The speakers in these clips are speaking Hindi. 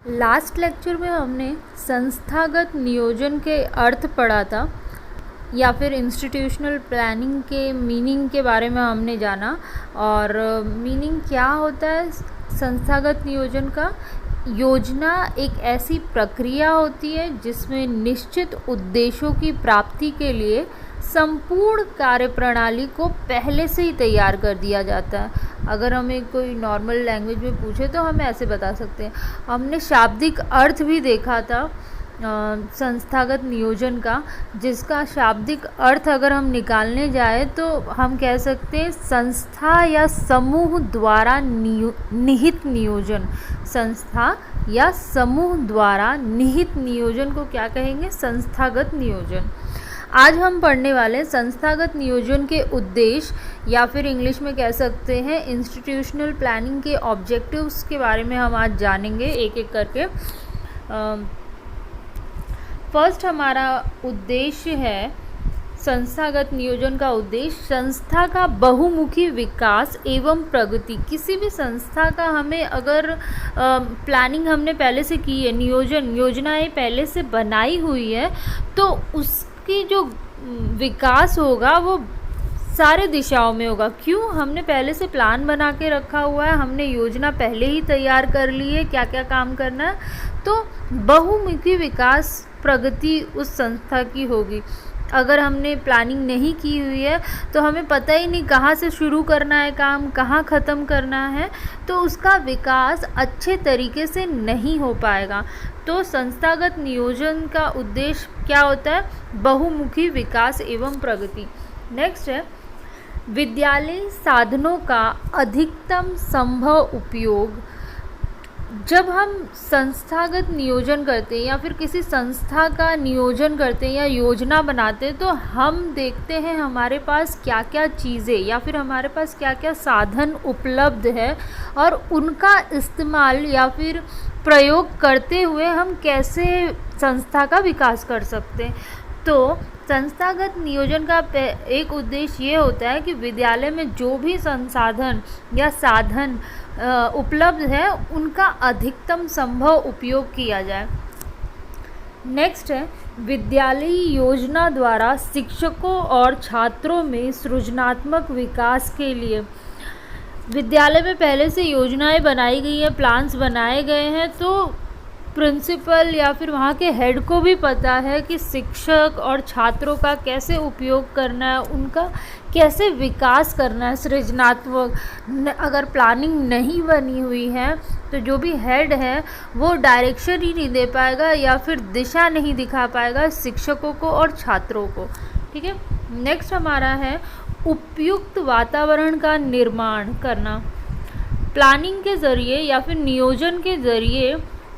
लास्ट लेक्चर में हमने संस्थागत नियोजन के अर्थ पढ़ा था या फिर इंस्टीट्यूशनल प्लानिंग के मीनिंग के बारे में हमने जाना। और मीनिंग क्या होता है संस्थागत नियोजन का। योजना एक ऐसी प्रक्रिया होती है जिसमें निश्चित उद्देश्यों की प्राप्ति के लिए संपूर्ण कार्यप्रणाली को पहले से ही तैयार कर दिया जाता है। अगर हमें कोई नॉर्मल लैंग्वेज में पूछे तो हम ऐसे बता सकते हैं। हमने शाब्दिक अर्थ भी देखा था संस्थागत नियोजन का, जिसका शाब्दिक अर्थ अगर हम निकालने जाए तो हम कह सकते हैं संस्था या समूह द्वारा निहित नियोजन। संस्था या समूह द्वारा निहित नियोजन को क्या कहेंगे? संस्थागत नियोजन। आज हम पढ़ने वाले संस्थागत नियोजन के उद्देश्य या फिर इंग्लिश में कह सकते हैं इंस्टीट्यूशनल प्लानिंग के ऑब्जेक्टिव्स के बारे में हम आज जानेंगे एक एक करके। फर्स्ट हमारा उद्देश्य है संस्थागत नियोजन का उद्देश्य संस्था का बहुमुखी विकास एवं प्रगति। किसी भी संस्था का हमें अगर प्लानिंग हमने पहले से की है, योजनाएं पहले से बनाई हुई है, तो उसकी जो विकास होगा वो सारे दिशाओं में होगा। क्यों? हमने पहले से प्लान बना के रखा हुआ है, हमने योजना पहले ही तैयार कर ली है क्या क्या काम करना है। तो बहुमुखी विकास प्रगति उस संस्था की होगी। अगर हमने प्लानिंग नहीं की हुई है तो हमें पता ही नहीं कहाँ से शुरू करना है काम, कहाँ ख़त्म करना है, तो उसका विकास अच्छे तरीके से नहीं हो पाएगा। तो संस्थागत नियोजन का उद्देश्य क्या होता है? बहुमुखी विकास एवं प्रगति। नेक्स्ट है विद्यालय साधनों का अधिकतम संभव उपयोग। जब हम संस्थागत नियोजन करते हैं या फिर किसी संस्था का नियोजन करते हैं या योजना बनाते हैं, तो हम देखते हैं हमारे पास क्या क्या चीज़ें या फिर हमारे पास क्या क्या साधन उपलब्ध है और उनका इस्तेमाल या फिर प्रयोग करते हुए हम कैसे संस्था का विकास कर सकते हैं। तो संस्थागत नियोजन का एक उद्देश्य ये होता है कि विद्यालय में जो भी संसाधन या साधन उपलब्ध है उनका अधिकतम संभव उपयोग किया जाए। नेक्स्ट है विद्यालयी योजना द्वारा शिक्षकों और छात्रों में सृजनात्मक विकास के लिए। विद्यालय में पहले से योजनाएं बनाई गई हैं, प्लान्स बनाए गए हैं, तो प्रिंसिपल या फिर वहाँ के हेड को भी पता है कि शिक्षक और छात्रों का कैसे उपयोग करना है, उनका कैसे विकास करना है सृजनात्मक। अगर प्लानिंग नहीं बनी हुई है तो जो भी हेड है वो डायरेक्शन ही नहीं दे पाएगा या फिर दिशा नहीं दिखा पाएगा शिक्षकों को और छात्रों को। ठीक है। नेक्स्ट हमारा है उपयुक्त वातावरण का निर्माण करना। प्लानिंग के ज़रिए या फिर नियोजन के ज़रिए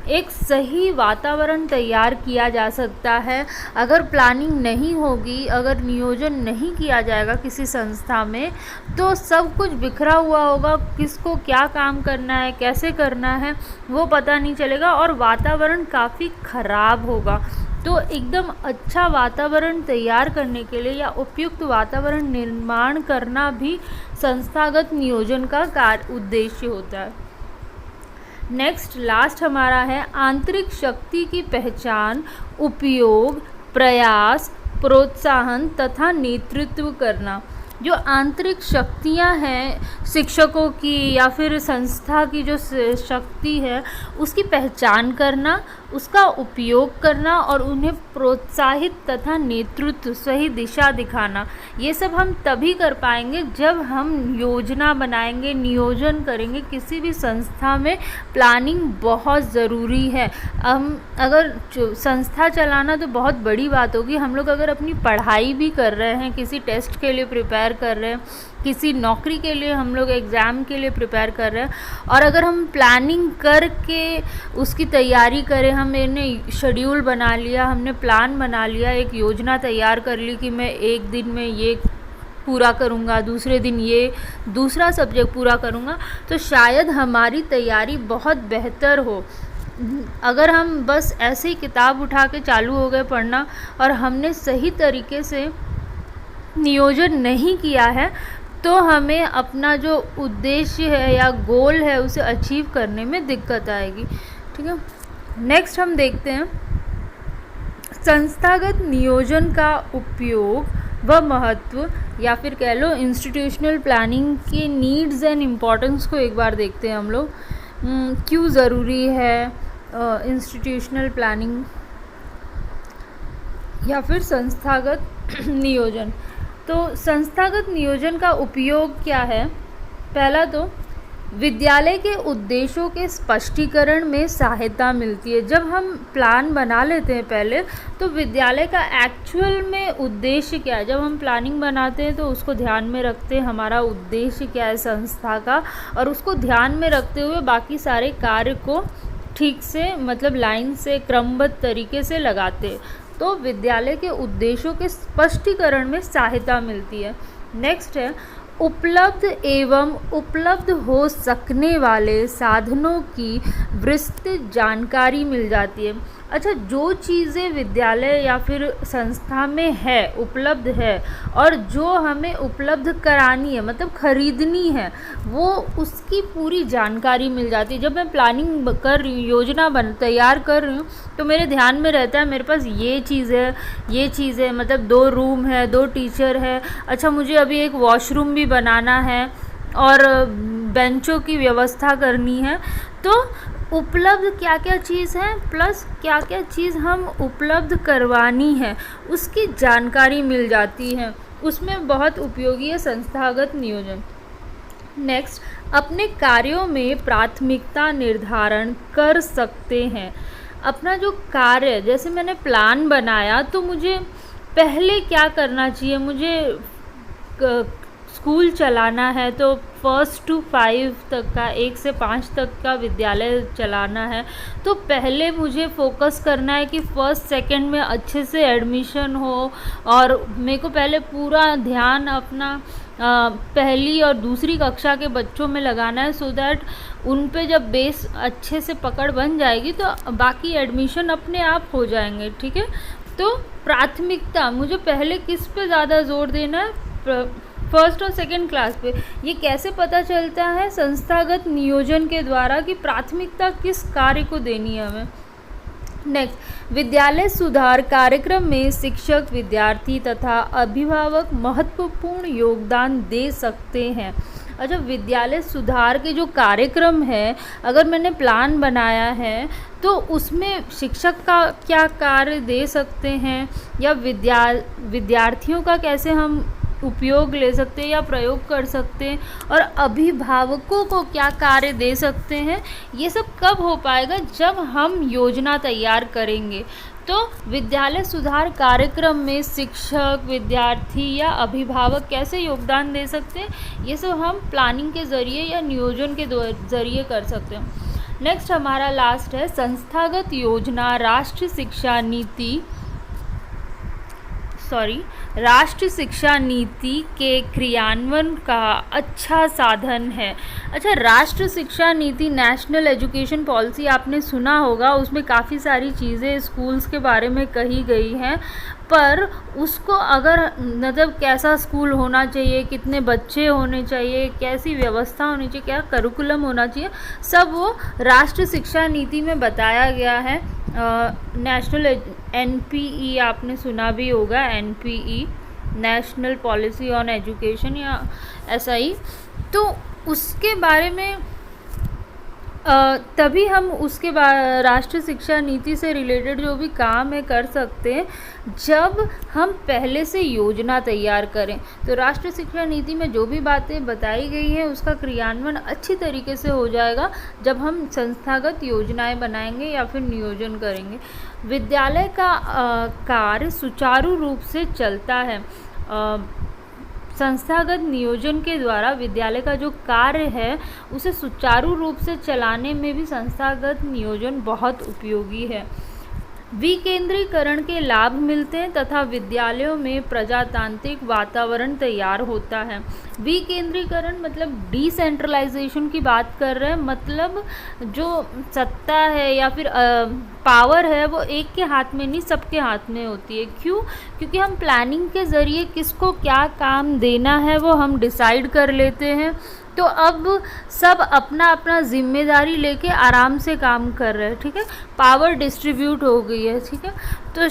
एक सही वातावरण तैयार किया जा सकता है। अगर प्लानिंग नहीं होगी, अगर नियोजन नहीं किया जाएगा किसी संस्था में, तो सब कुछ बिखरा हुआ होगा, किसको क्या काम करना है, कैसे करना है वो पता नहीं चलेगा और वातावरण काफ़ी ख़राब होगा। तो एकदम अच्छा वातावरण तैयार करने के लिए या उपयुक्त वातावरण निर्माण करना भी संस्थागत नियोजन का उद्देश्य होता है। नेक्स्ट लास्ट हमारा है आंतरिक शक्ति की पहचान, उपयोग, प्रयास, प्रोत्साहन तथा नेतृत्व करना। जो आंतरिक शक्तियां हैं शिक्षकों की या फिर संस्था की जो शक्ति है उसकी पहचान करना, उसका उपयोग करना और उन्हें प्रोत्साहित तथा नेतृत्व सही दिशा दिखाना। ये सब हम तभी कर पाएंगे जब हम योजना बनाएंगे, नियोजन करेंगे। किसी भी संस्था में प्लानिंग बहुत ज़रूरी है। हम अगर संस्था चलाना तो बहुत बड़ी बात होगी। हम लोग अगर अपनी पढ़ाई भी कर रहे हैं, किसी टेस्ट के लिए प्रिपेयर कर रहे हैं, किसी नौकरी के लिए हम लोग एग्ज़ाम के लिए प्रिपेयर कर रहे हैं, और अगर हम प्लानिंग करके उसकी तैयारी करें, हमने शेड्यूल बना लिया, हमने प्लान बना लिया, एक योजना तैयार कर ली कि मैं एक दिन में ये पूरा करूँगा, दूसरे दिन ये दूसरा सब्जेक्ट पूरा करूँगा, तो शायद हमारी तैयारी बहुत बेहतर हो। अगर हम बस ऐसे ही किताब उठा के चालू हो गए पढ़ना और हमने सही तरीके से नियोजन नहीं किया है तो हमें अपना जो उद्देश्य है या गोल है उसे अचीव करने में दिक्कत आएगी। ठीक है। नेक्स्ट हम देखते हैं संस्थागत नियोजन का उपयोग व महत्व, या फिर कह लो इंस्टीट्यूशनल प्लानिंग के नीड्स एंड इम्पोर्टेंस को एक बार देखते हैं हम लोग। क्यों ज़रूरी है इंस्टीट्यूशनल प्लानिंग या फिर संस्थागत नियोजन। तो संस्थागत नियोजन का उपयोग क्या है? पहला तो विद्यालय के उद्देश्यों के स्पष्टीकरण में सहायता मिलती है। जब हम प्लान बना लेते हैं पहले, तो विद्यालय का एक्चुअल में उद्देश्य क्या है, जब हम प्लानिंग बनाते हैं तो उसको ध्यान में रखते हैं हमारा उद्देश्य क्या है संस्था का, और उसको ध्यान में रखते हुए बाकी सारे कार्य को ठीक से मतलब लाइन से क्रमबद्ध तरीके से लगाते हैं, तो विद्यालय के उद्देश्यों के स्पष्टीकरण में सहायता मिलती है। नेक्स्ट है उपलब्ध एवं उपलब्ध हो सकने वाले साधनों की विस्तृत जानकारी मिल जाती है। अच्छा, जो चीज़ें विद्यालय या फिर संस्था में है, उपलब्ध है, और जो हमें उपलब्ध करानी है मतलब ख़रीदनी है, वो उसकी पूरी जानकारी मिल जाती है। जब मैं प्लानिंग कर रही हूँ, योजना तैयार कर रही हूँ, तो मेरे ध्यान में रहता है मेरे पास ये चीज़ है, मतलब 2 रूम है, 2 टीचर है, अच्छा मुझे अभी एक वॉशरूम भी बनाना है और बेंचों की व्यवस्था करनी है। तो उपलब्ध क्या क्या चीज़ है प्लस क्या क्या चीज़ हम उपलब्ध करवानी है, उसकी जानकारी मिल जाती है। उसमें बहुत उपयोगी है संस्थागत नियोजन। नेक्स्ट, अपने कार्यों में प्राथमिकता निर्धारण कर सकते हैं। अपना जो कार्य, जैसे मैंने प्लान बनाया तो मुझे पहले क्या करना चाहिए, मुझे स्कूल चलाना है तो 1 to 5 तक का, 1 से 5 तक का विद्यालय चलाना है, तो पहले मुझे फोकस करना है कि 1st 2nd में अच्छे से एडमिशन हो, और मेरे को पहले पूरा ध्यान अपना पहली और दूसरी कक्षा के बच्चों में लगाना है, सो दैट उन पे जब बेस अच्छे से पकड़ बन जाएगी तो बाकी एडमिशन अपने आप हो जाएंगे। ठीक है, तो प्राथमिकता मुझे पहले किस पे ज़्यादा जोर देना है, 1st और 2nd क्लास पे। ये कैसे पता चलता है? संस्थागत नियोजन के द्वारा कि प्राथमिकता किस कार्य को देनी है हमें। नेक्स्ट, विद्यालय सुधार कार्यक्रम में शिक्षक, विद्यार्थी तथा अभिभावक महत्वपूर्ण योगदान दे सकते हैं। अच्छा, विद्यालय सुधार के जो कार्यक्रम है, अगर मैंने प्लान बनाया है तो उसमें शिक्षक का क्या कार्य दे सकते हैं, या विद्यार्थियों का कैसे हम उपयोग ले सकते हैं या प्रयोग कर सकते हैं, और अभिभावकों को क्या कार्य दे सकते हैं, ये सब कब हो पाएगा? जब हम योजना तैयार करेंगे। तो विद्यालय सुधार कार्यक्रम में शिक्षक, विद्यार्थी या अभिभावक कैसे योगदान दे सकते हैं, ये सब हम प्लानिंग के ज़रिए या नियोजन के ज़रिए कर सकते हैं। नेक्स्ट हमारा लास्ट है संस्थागत योजना राष्ट्रीय शिक्षा नीति के क्रियान्वयन का अच्छा साधन है। अच्छा, राष्ट्रीय शिक्षा नीति, नेशनल एजुकेशन पॉलिसी आपने सुना होगा, उसमें काफ़ी सारी चीज़ें स्कूल्स के बारे में कही गई हैं, पर उसको अगर मतलब कैसा स्कूल होना चाहिए, कितने बच्चे होने चाहिए, कैसी व्यवस्था होनी चाहिए, क्या करिकुलम होना चाहिए, सब वो राष्ट्रीय शिक्षा नीति में बताया गया है। नेशनल NPE आपने सुना भी होगा, NPE national policy on education या ऐसा ही, तो उसके बारे में तभी हम उसके राष्ट्रीय शिक्षा नीति से रिलेटेड जो भी काम है कर सकते हैं जब हम पहले से योजना तैयार करें। तो राष्ट्रीय शिक्षा नीति में जो भी बातें बताई गई हैं उसका क्रियान्वयन अच्छी तरीके से हो जाएगा जब हम संस्थागत योजनाएं बनाएंगे या फिर नियोजन करेंगे। विद्यालय का कार्य सुचारू रूप से चलता है। संस्थागत नियोजन के द्वारा विद्यालय का जो कार्य है उसे सुचारू रूप से चलाने में भी संस्थागत नियोजन बहुत उपयोगी है। विकेंद्रीकरण के लाभ मिलते हैं तथा विद्यालयों में प्रजातांत्रिक वातावरण तैयार होता है। विकेंद्रीकरण मतलब डिसेंट्रलाइजेशन की बात कर रहे हैं, मतलब जो सत्ता है या फिर पावर है वो एक के हाथ में नहीं सबके हाथ में होती है। क्यों? क्योंकि हम प्लानिंग के ज़रिए किसको क्या काम देना है वो हम डिसाइड कर लेते हैं तो अब सब अपना अपना जिम्मेदारी लेके आराम से काम कर रहे हैं, ठीक है, पावर डिस्ट्रीब्यूट हो गई है, ठीक है। तो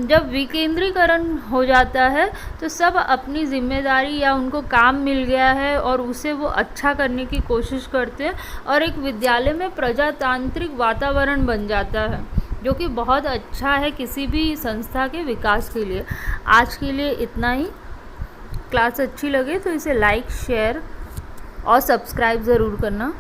जब विकेंद्रीकरण हो जाता है तो सब अपनी जिम्मेदारी या उनको काम मिल गया है और उसे वो अच्छा करने की कोशिश करते हैं और एक विद्यालय में प्रजातांत्रिक वातावरण बन जाता है, जो कि बहुत अच्छा है किसी भी संस्था के विकास के लिए। आज के लिए इतना ही। क्लास अच्छी लगे तो इसे लाइक, शेयर और सब्सक्राइब ज़रूर करना।